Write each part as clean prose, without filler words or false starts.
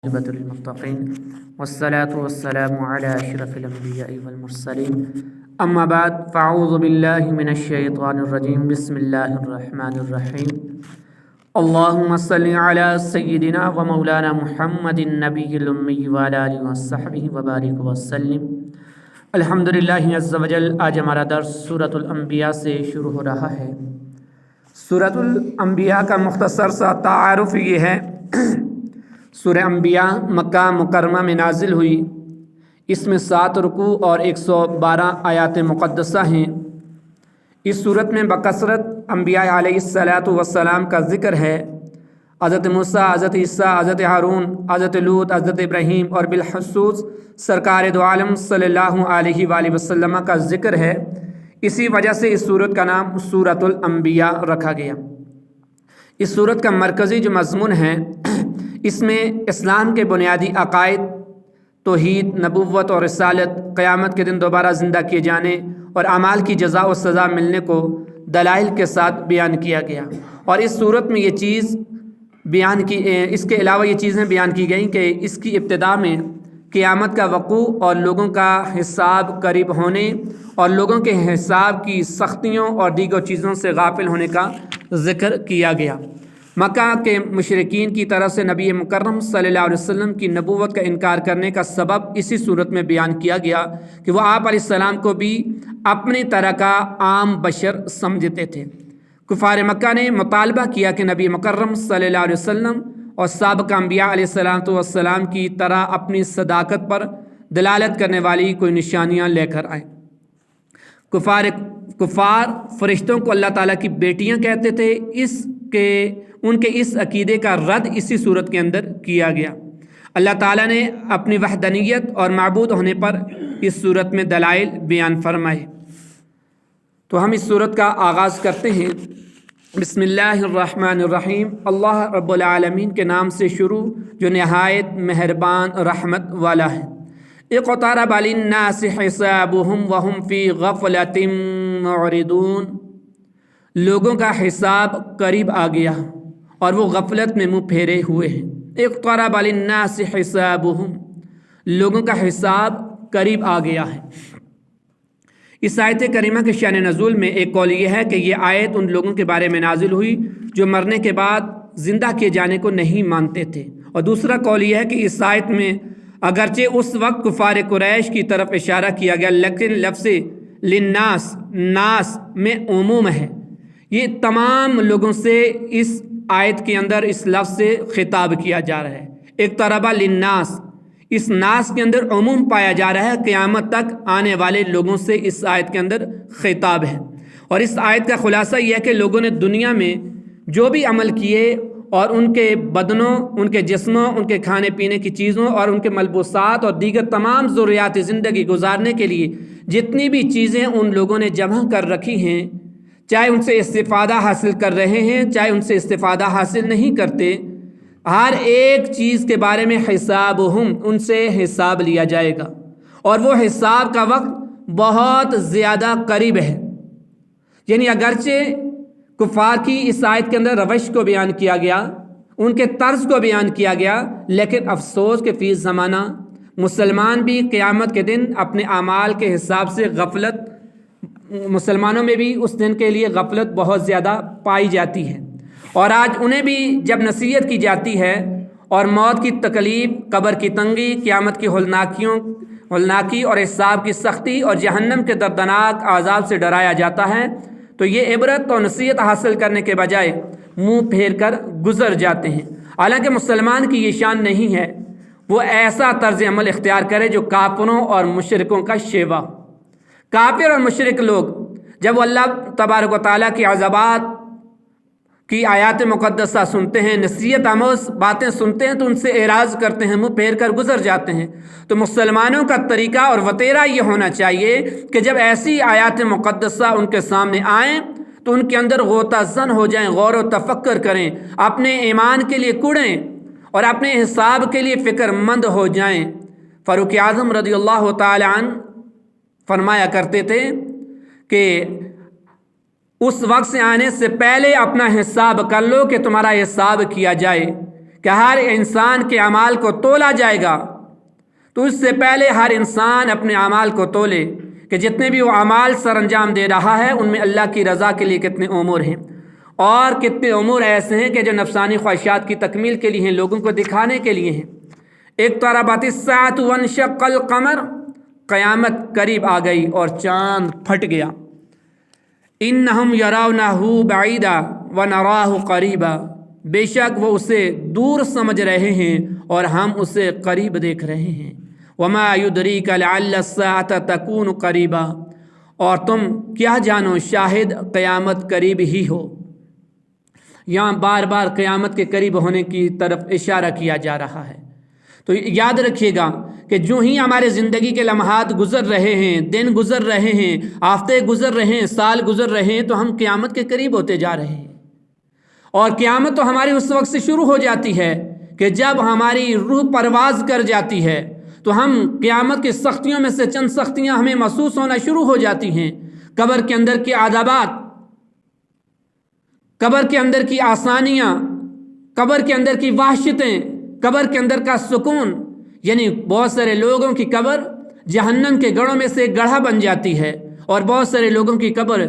عاقبۃ للمتقین والصلاة والسلام علی اشرف الانبیاء والمرسلین اما بعد فاعوذ باللہ من الشیطان الرجیم بسم اللہ الرحمن الرحیم اللہم صلی علی سیدنا و مولانا محمد النبی الامی وعلی آلہ وصحبہ وبارک وسلم۔ الحمدللہ عز وجل، آج ہمارا درس سورۃ الانبیاء سے شروع ہو رہا ہے۔ سورۃ الانبیاء کا مختصر سا تعارف یہ ہے۔ سورہ انبیاء مکہ مکرمہ میں نازل ہوئی۔ اس میں 7 رکوع اور 112 آیات مقدسہ ہیں۔ اس صورت میں بکثرت انبیاء علیہ الصلاۃ والسلام کا ذکر ہے۔ حضرت موسیٰ، حضرت عیسیٰ، حضرت ہارون، حضرت لوط، حضرت ابراہیم اور بالخصوص سرکار دو عالم صلی اللہ علیہ وآلہ وسلم کا ذکر ہے۔ اسی وجہ سے اس صورت کا نام سورۃ الانبیاء رکھا گیا۔ اس صورت کا مرکزی جو مضمون ہے، اس میں اسلام کے بنیادی عقائد، توحید، نبوت اور رسالت، قیامت کے دن دوبارہ زندہ کیے جانے اور اعمال کی جزا و سزا ملنے کو دلائل کے ساتھ بیان کیا گیا۔ اور اس صورت میں یہ چیز بیان کی، اس کے علاوہ یہ چیزیں بیان کی گئیں کہ اس کی ابتدا میں قیامت کا وقوع اور لوگوں کا حساب قریب ہونے اور لوگوں کے حساب کی سختیوں اور دیگر چیزوں سے غافل ہونے کا ذکر کیا گیا۔ مکہ کے مشرکین کی طرف سے نبی مکرم صلی اللہ علیہ وسلم کی نبوت کا انکار کرنے کا سبب اسی صورت میں بیان کیا گیا کہ وہ آپ علیہ السلام کو بھی اپنی طرح کا عام بشر سمجھتے تھے۔ کفار مکہ نے مطالبہ کیا کہ نبی مکرم صلی اللہ علیہ وسلم اور سابقہ انبیاء علیہ السلام کی طرح اپنی صداقت پر دلالت کرنے والی کوئی نشانیاں لے کر آئیں۔ کفار فرشتوں کو اللہ تعالیٰ کی بیٹیاں کہتے تھے۔ ان کے اس عقیدے کا رد اسی صورت کے اندر کیا گیا۔ اللہ تعالیٰ نے اپنی وحدانیت اور معبود ہونے پر اس صورت میں دلائل بیان فرمائے۔ تو ہم اس صورت کا آغاز کرتے ہیں۔ بسم اللہ الرحمن الرحیم، اللہ رب العالمین کے نام سے شروع جو نہایت مہربان رحمت والا ہے۔ اقترب للناس حسابهم وهم فی غفلۃ معرضون، لوگوں کا حساب قریب آ گیا اور وہ غفلت میں منہ پھیرے ہوئے ہیں۔ اقترب للناس حسابهم، لوگوں کا حساب قریب آ گیا ہے۔ اس آیت کریمہ کے شأن نزول میں ایک قول یہ ہے کہ یہ آیت ان لوگوں کے بارے میں نازل ہوئی جو مرنے کے بعد زندہ کیے جانے کو نہیں مانتے تھے، اور دوسرا قول یہ ہے کہ اس آیت میں اگرچہ اس وقت کفار قریش کی طرف اشارہ کیا گیا، لیکن لفظ للناس، ناس میں عموم ہے۔ یہ تمام لوگوں سے اس آیت کے اندر اس لفظ سے خطاب کیا جا رہا ہے۔ اقترب للناس، اس ناس کے اندر عموم پایا جا رہا ہے، قیامت تک آنے والے لوگوں سے اس آیت کے اندر خطاب ہے۔ اور اس آیت کا خلاصہ یہ ہے کہ لوگوں نے دنیا میں جو بھی عمل کیے اور ان کے بدنوں، ان کے جسموں، ان کے کھانے پینے کی چیزوں اور ان کے ملبوسات اور دیگر تمام ضروریات زندگی گزارنے کے لیے جتنی بھی چیزیں ان لوگوں نے جمع کر رکھی ہیں، چاہے ان سے استفادہ حاصل کر رہے ہیں، چاہے ان سے استفادہ حاصل نہیں کرتے، ہر ایک چیز کے بارے میں حسابہم، ان سے حساب لیا جائے گا، اور وہ حساب کا وقت بہت زیادہ قریب ہے۔ یعنی اگرچہ کفار کی اس آیت کے اندر روش کو بیان کیا گیا، ان کے طرز کو بیان کیا گیا، لیکن افسوس کہ فی زمانہ مسلمان بھی قیامت کے دن اپنے اعمال کے حساب سے غفلت، مسلمانوں میں بھی اس دن کے لیے غفلت بہت زیادہ پائی جاتی ہے۔ اور آج انہیں بھی جب نصیحت کی جاتی ہے اور موت کی تکلیف، قبر کی تنگی، قیامت کی ہولناکی اور حساب کی سختی اور جہنم کے دردناک عذاب سے ڈرایا جاتا ہے، تو یہ عبرت اور نصیحت حاصل کرنے کے بجائے منہ پھیر کر گزر جاتے ہیں۔ حالانکہ مسلمان کی یہ شان نہیں ہے وہ ایسا طرز عمل اختیار کرے جو کافروں اور مشرکوں کا شیوا۔ کافر اور مشرک لوگ جب وہ اللہ تبارک و تعالیٰ کی عذابات کی آیات مقدسہ سنتے ہیں، نصیحت آموز باتیں سنتے ہیں، تو ان سے اعراض کرتے ہیں، منہ پھیر کر گزر جاتے ہیں۔ تو مسلمانوں کا طریقہ اور وتیرہ یہ ہونا چاہیے کہ جب ایسی آیات مقدسہ ان کے سامنے آئیں تو ان کے اندر غوطہ زن ہو جائیں، غور و تفکر کریں، اپنے ایمان کے لیے کڑیں اور اپنے حساب کے لیے فکر مند ہو جائیں۔ فاروق اعظم رضی اللہ تعالی عنہ فرمایا کرتے تھے کہ اس وقت سے آنے سے پہلے اپنا حساب کر لو کہ تمہارا حساب کیا جائے، کہ ہر انسان کے اعمال کو تولا جائے گا، تو اس سے پہلے ہر انسان اپنے اعمال کو تولے کہ جتنے بھی وہ اعمال سر انجام دے رہا ہے ان میں اللہ کی رضا کے لیے کتنے امور ہیں، اور کتنے امور ایسے ہیں کہ جو نفسانی خواہشات کی تکمیل کے لیے ہیں، لوگوں کو دکھانے کے لیے ہیں۔ اقتربت الساعة وانشق القمر، قیامت قریب آ گئی اور چاند پھٹ گیا۔ انہم یرونہ بعیدا ونراہ قریبا، بے شک وہ اسے دور سمجھ رہے ہیں اور ہم اسے قریب دیکھ رہے ہیں۔ وما یدریک لعل الساعة تکون قریبا، اور تم کیا جانو شاہد قیامت قریب ہی ہو۔ یہاں بار بار قیامت کے قریب ہونے کی طرف اشارہ کیا جا رہا ہے۔ تو یاد رکھیے گا کہ جو ہی ہمارے زندگی کے لمحات گزر رہے ہیں، دن گزر رہے ہیں، ہفتے گزر رہے ہیں، سال گزر رہے ہیں، تو ہم قیامت کے قریب ہوتے جا رہے ہیں۔ اور قیامت تو ہماری اس وقت سے شروع ہو جاتی ہے کہ جب ہماری روح پرواز کر جاتی ہے، تو ہم قیامت کی سختیوں میں سے چند سختیاں ہمیں محسوس ہونا شروع ہو جاتی ہیں۔ قبر کے اندر کے عذابات، قبر کے اندر کی آسانیاں، قبر کے اندر کی وحشتیں، قبر کے اندر کا سکون، یعنی بہت سارے لوگوں کی قبر جہنم کے گڑھوں میں سے ایک گڑھا بن جاتی ہے، اور بہت سارے لوگوں کی قبر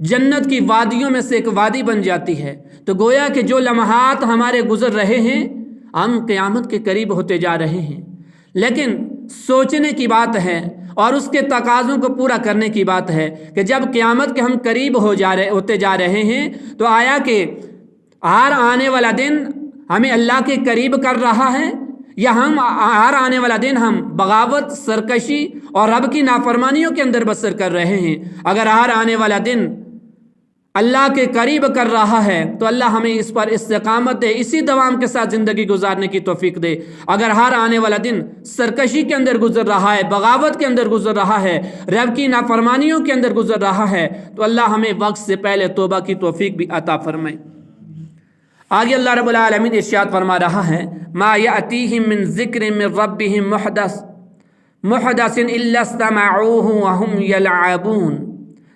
جنت کی وادیوں میں سے ایک وادی بن جاتی ہے۔ تو گویا کہ جو لمحات ہمارے گزر رہے ہیں، ہم قیامت کے قریب ہوتے جا رہے ہیں۔ لیکن سوچنے کی بات ہے اور اس کے تقاضوں کو پورا کرنے کی بات ہے کہ جب قیامت کے ہم قریب ہوتے جا رہے ہیں، تو آیا کہ ہر آنے والا دن ہمیں اللہ کے قریب کر رہا ہے، یا ہم ہر آنے والا دن ہم بغاوت، سرکشی اور رب کی نافرمانیوں کے اندر بسر کر رہے ہیں؟ اگر ہر آنے والا دن اللہ کے قریب کر رہا ہے تو اللہ ہمیں اس پر استقامت دے، اسی دوام کے ساتھ زندگی گزارنے کی توفیق دے۔ اگر ہر آنے والا دن سرکشی کے اندر گزر رہا ہے، بغاوت کے اندر گزر رہا ہے، رب کی نافرمانیوں کے اندر گزر رہا ہے، تو اللہ ہمیں وقت سے پہلے توبہ کی توفیق بھی عطا فرمائے۔ آگے اللہ رب العالمین ارشاد فرما رہا ہے، ما یأتیہم من ذکر من ربہم محدث الا استمعوہ وہم یلعبون،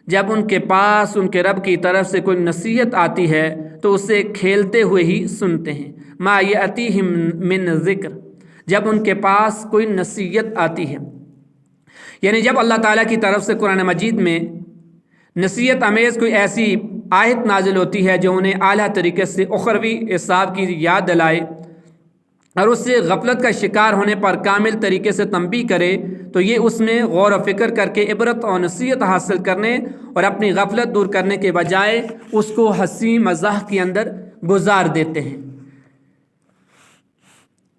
جب ان کے پاس ان کے رب کی طرف سے کوئی نصیحت آتی ہے تو اسے کھیلتے ہوئے ہی سنتے ہیں۔ ما یأتیہم من ذکر، جب ان کے پاس کوئی نصیحت آتی ہے، یعنی جب اللہ تعالیٰ کی طرف سے قرآن مجید میں نصیحت امیز کوئی ایسی آیت نازل ہوتی ہے جو انہیں اعلیٰ طریقے سے اخروی حساب کی یاد دلائے اور اس سے غفلت کا شکار ہونے پر کامل طریقے سے تنبیہ کرے، تو یہ اس میں غور و فکر کر کے عبرت اور نصیحت حاصل کرنے اور اپنی غفلت دور کرنے کے بجائے اس کو ہنسی مزاح کے اندر گزار دیتے ہیں۔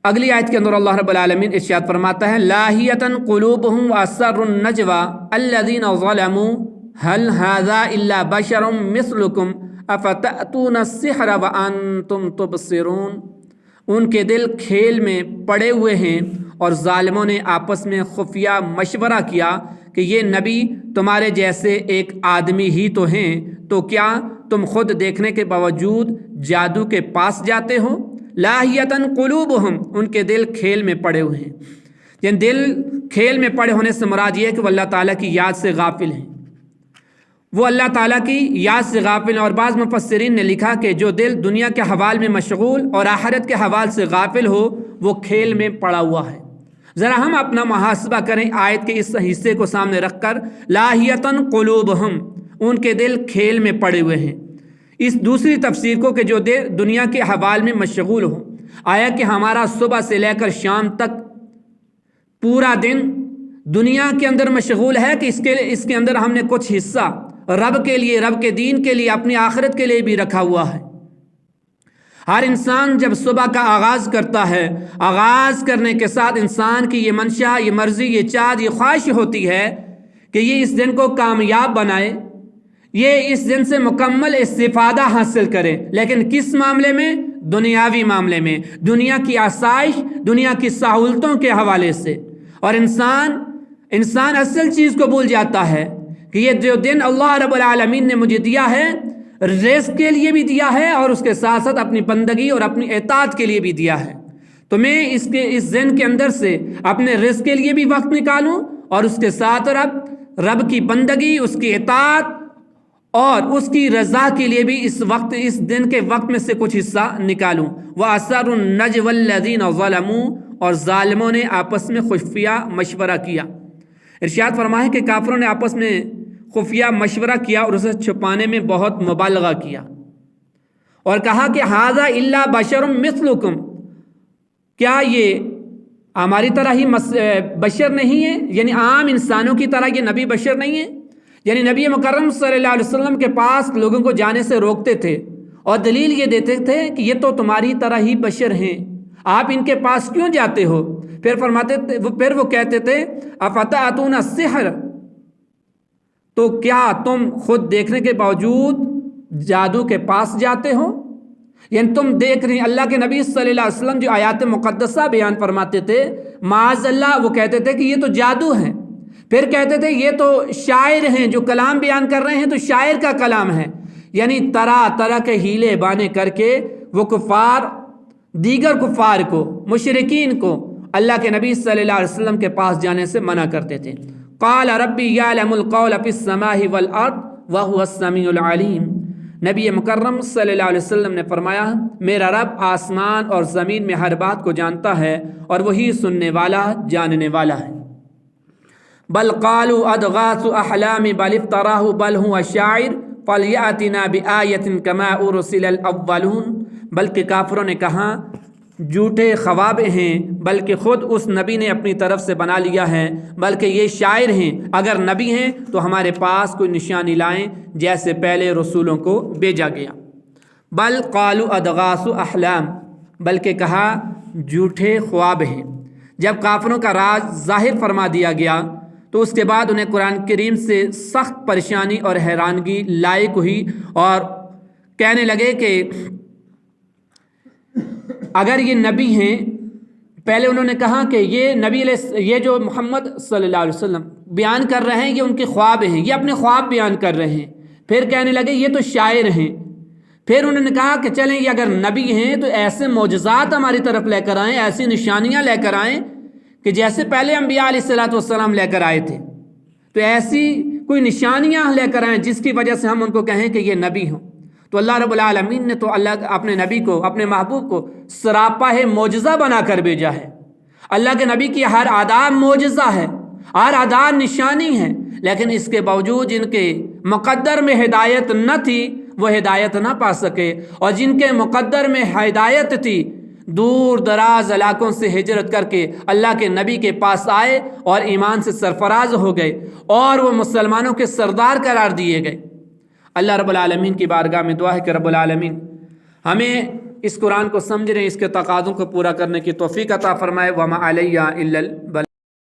اگلی آیت کے اندر اللہ رب العالمین ارشاد فرماتا ہے، لاہیۃ قلوبہم واسروا النجوى الذین ظلموا هل هذا الا بشر مثلکم افتأتون السحر وانتم تبصرون، ان کے دل کھیل میں پڑے ہوئے ہیں اور ظالموں نے آپس میں خفیہ مشورہ کیا کہ یہ نبی تمہارے جیسے ایک آدمی ہی تو ہیں، تو کیا تم خود دیکھنے کے باوجود جادو کے پاس جاتے ہو؟ لاہیۃ قلوبہم، ان کے دل کھیل میں پڑے ہوئے ہیں۔ یعنی دل کھیل میں پڑے ہونے سے مراد یہ ہے کہ وہ اللہ تعالیٰ کی یاد سے غافل ہیں، وہ اللہ تعالیٰ کی یاد سے غافل ہیں۔ اور بعض مفسرین نے لکھا کہ جو دل دنیا کے حوال میں مشغول اور آخرت کے حوال سے غافل ہو، وہ کھیل میں پڑا ہوا ہے۔ ذرا ہم اپنا محاسبہ کریں آیت کے اس حصے کو سامنے رکھ کر، لاہیۃ قلوبہم، ان کے دل کھیل میں پڑے ہوئے ہیں۔ اس دوسری تفسیر کو کہ جو دل دنیا کے حوال میں مشغول ہو، آیا کہ ہمارا صبح سے لے کر شام تک پورا دن دنیا کے اندر مشغول ہے کہ اس کے اندر ہم نے کچھ حصہ رب کے لیے، رب کے دین کے لیے، اپنی آخرت کے لیے بھی رکھا ہوا ہے۔ ہر انسان جب صبح کا آغاز کرتا ہے، آغاز کرنے کے ساتھ انسان کی یہ منشا، یہ مرضی، یہ چاہت، یہ خواہش ہوتی ہے کہ یہ اس دن کو کامیاب بنائے، یہ اس دن سے مکمل استفادہ حاصل کرے۔ لیکن کس معاملے میں؟ دنیاوی معاملے میں، دنیا کی آسائش، دنیا کی سہولتوں کے حوالے سے۔ اور انسان اصل چیز کو بھول جاتا ہے کہ یہ جو دن اللہ رب العالمین نے مجھے دیا ہے، رزق کے لیے بھی دیا ہے اور اس کے ساتھ ساتھ اپنی بندگی اور اپنی اطاعت کے لیے بھی دیا ہے، تو میں اس دن کے اندر سے اپنے رزق کے لیے بھی وقت نکالوں اور اس کے ساتھ رب کی بندگی، اس کی اطاعت اور اس کی رضا کے لیے بھی اس دن کے وقت میں سے کچھ حصہ نکالوں۔ وَأَسَرُّوا النَّجْوَى الَّذِينَ ظَلَمُوا، اور ظالموں نے آپس میں خفیہ مشورہ کیا۔ ارشاد فرمائے کہ کافروں نے آپس میں خفیہ مشورہ کیا اور اسے چھپانے میں بہت مبالغہ کیا، اور کہا کہ ھذا الا بشر مثلکم، کیا یہ ہماری طرح ہی بشر نہیں ہے، یعنی عام انسانوں کی طرح یہ نبی بشر نہیں ہے۔ یعنی نبی مکرم صلی اللہ علیہ وسلم کے پاس لوگوں کو جانے سے روکتے تھے اور دلیل یہ دیتے تھے کہ یہ تو تمہاری طرح ہی بشر ہیں، آپ ان کے پاس کیوں جاتے ہو؟ پھر وہ کہتے تھے افتأتون السحر، تو کیا تم خود دیکھنے کے باوجود جادو کے پاس جاتے ہو؟ یعنی تم دیکھ رہے ہیں اللہ کے نبی صلی اللہ علیہ وسلم جو آیات مقدسہ بیان فرماتے تھے، معاذ اللہ وہ کہتے تھے کہ یہ تو جادو ہے، پھر کہتے تھے یہ تو شاعر ہیں، جو کلام بیان کر رہے ہیں تو شاعر کا کلام ہے۔ یعنی طرح طرح کے ہیلے بانے کر کے وہ کفار دیگر کفار کو، مشرکین کو اللہ کے نبی صلی اللہ علیہ وسلم کے پاس جانے سے منع کرتے تھے۔ قال ربی یعلم القول فی السماء والارض وهو السمیع العلیم، نبی مکرم صلی اللہ علیہ وسلم نے فرمایا میرا رب آسمان اور زمین میں ہر بات کو جانتا ہے اور وہی سننے والا جاننے والا ہے۔ بل قالوا اضغاث احلام بل افتراہ بل هو شاعر فلیأتنا بآیۃ کما ارسل الاولون، بلکہ کافروں نے کہا جھوٹے خواب ہیں، بلکہ خود اس نبی نے اپنی طرف سے بنا لیا ہے، بلکہ یہ شاعر ہیں، اگر نبی ہیں تو ہمارے پاس کوئی نشانی لائیں جیسے پہلے رسولوں کو بھیجا گیا۔ بل قالوا اضغاث احلام، بلکہ کہا جھوٹے خواب ہیں۔ جب کافروں کا راز ظاہر فرما دیا گیا تو اس کے بعد انہیں قرآن کریم سے سخت پریشانی اور حیرانگی لاحق ہوئی، اور کہنے لگے کہ اگر یہ نبی ہیں، پہلے انہوں نے کہا کہ یہ نبی یہ جو محمد صلی اللہ علیہ وسلم بیان کر رہے ہیں یہ ان کے خواب ہیں، یہ اپنے خواب بیان کر رہے ہیں۔ پھر کہنے لگے یہ تو شاعر ہیں۔ پھر انہوں نے کہا کہ چلیں یہ اگر نبی ہیں تو ایسے معجزات ہماری طرف لے کر آئیں، ایسی نشانیاں لے کر آئیں کہ جیسے پہلے انبیاء علیہ الصلوۃ والسلام لے کر آئے تھے، تو ایسی کوئی نشانیاں لے کر آئیں جس کی وجہ سے ہم ان کو کہیں کہ یہ نبی ہوں۔ تو اللہ رب العالمین نے تو اپنے نبی کو، اپنے محبوب کو سراپا ہے معجزہ بنا کر بھیجا ہے۔ اللہ کے نبی کی ہر ادا معجزہ ہے، ہر ادا نشانی ہے، لیکن اس کے باوجود جن کے مقدر میں ہدایت نہ تھی وہ ہدایت نہ پا سکے، اور جن کے مقدر میں ہدایت تھی دور دراز علاقوں سے ہجرت کر کے اللہ کے نبی کے پاس آئے اور ایمان سے سرفراز ہو گئے اور وہ مسلمانوں کے سردار قرار دیے گئے۔ اللہ رب العالمین کی بارگاہ میں دعا ہے کہ رب العالمین ہمیں اس قرآن کو سمجھنے، اس کے تقاضوں کو پورا کرنے کی توفیق عطا فرمائے۔ وما علیہ الا البلاغ۔